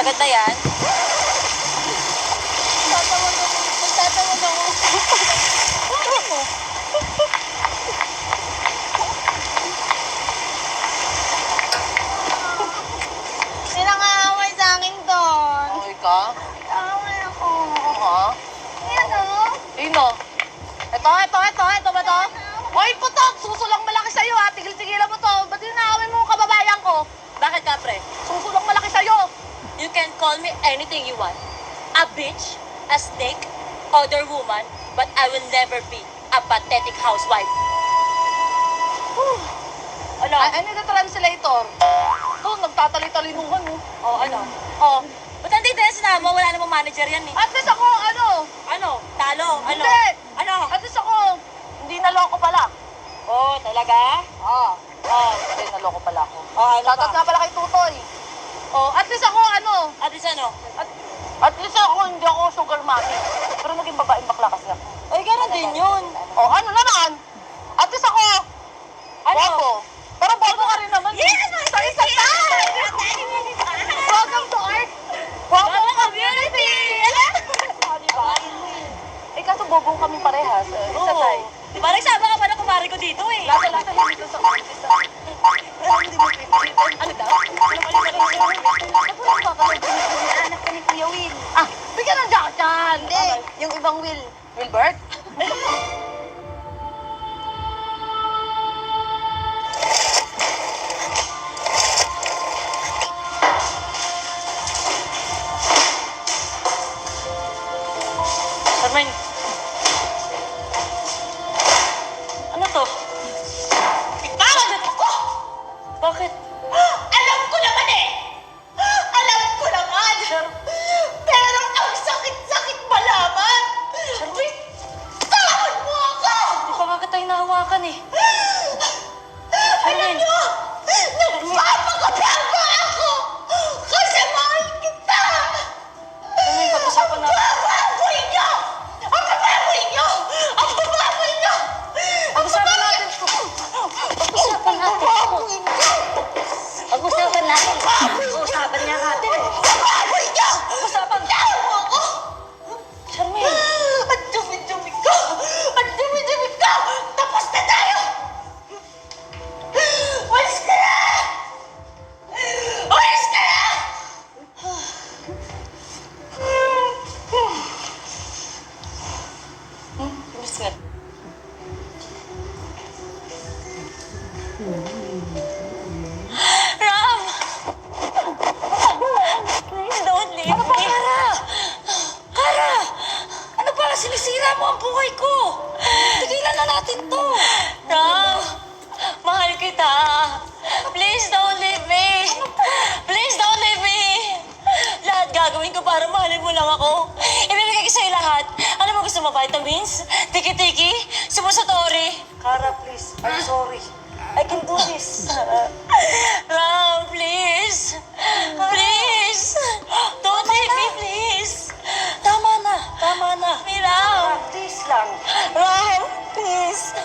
Sagad na yan. Magtatawag ako. Bakit mo? May nangaaway sa akin doon. Okay ka? Away ako. Ha? Ayan o. Sino? Ito ba to? Hoy, putok! Susulang malaki sa'yo ha! Tigil-tigilan mo to! Ba't yung naawin mo ang kababayan ko? Bakit ka, pre? Susulang malaki sa'yo! You can call me anything you want. A bitch, a snake, other woman, but I will never be a pathetic housewife. Ano? Ano yung translator? Oh, nagtatali-talinuhan mo. Oh, ano? Oh. Ba't nandito yan sinama? Wala namang manager yan eh. At least ako, ano? Ano? Talo? Ano? Hindi! Ano? At least ako, hindi naloko pala. Oh, talaga? Oo. Oh, hindi naloko pala ako. Oh, ano Shoutout nga pala kay Tutoy. Oh, at least ako, ano? At least ano? At least ako, hindi ako sugar mommy. Pero naging babaeng bakla kasi ako. Ay, gano'n din yun. Oh, ano naman? At least ako, guwapo. Pero bobo ka rin naman. Yes! Sa isa pa! Welcome to art! Welcome to community! Diba? Eh, kaso bobo kami parehas. Isa tayo. Diba, nagsama ka pa na kumari ko dito eh. Lasa hindi dito sa umpisa. Hindi mo pipilitin. Ano daw? Ano anak ka ni Kuya Will. Ah, bigyan ng jacket yan! Hindi, yung ibang Will. Wilbert? Carmen. Ano to? Tawag ako! Bakit? Alam ko naman eh! Alam ko naman! Pero ang sakit-sakit malaman! Tawag mo ako! Di pa nga tayo nahawakan eh. Alam niyo, nagpapakabal pa ako! Kasi mahal kita! Carmen, pag-usapan natin. Ang bababoy niyo! Ang bababoy niyo! Ang bababoy niyo! Pag-usapan natin to. Pag-usapan natin to. Pag-usapan natin. Pag-usapan niya natin eh. Bababoy niyo! Pag-usapan. Tawag mo ako! Charmaine. Ang dumi-dumi ko! Ang dumi-dumi ko! Tapos na tayo! Walis ka na! Walis ka na! Bilis nga. Ram! Please don't leave me. Kara! Kara! Ano ba? Sinisira mo ang buhay ko. Tigilan na natin to. Ram! Mahal kita. Please don't leave me. Please don't leave me. Lahat gagawin ko para mahalin mo lang ako. Ibibigay ko sa'yo lahat. Ano mo gusto mo? Vitamins? Tiki-tiki? Sumusatori? Kara, please. I'm sorry. I can do this. Ram, please. Please. Don't leave me, please. Tama na. Tama na. Ram. Please lang. Ram, please.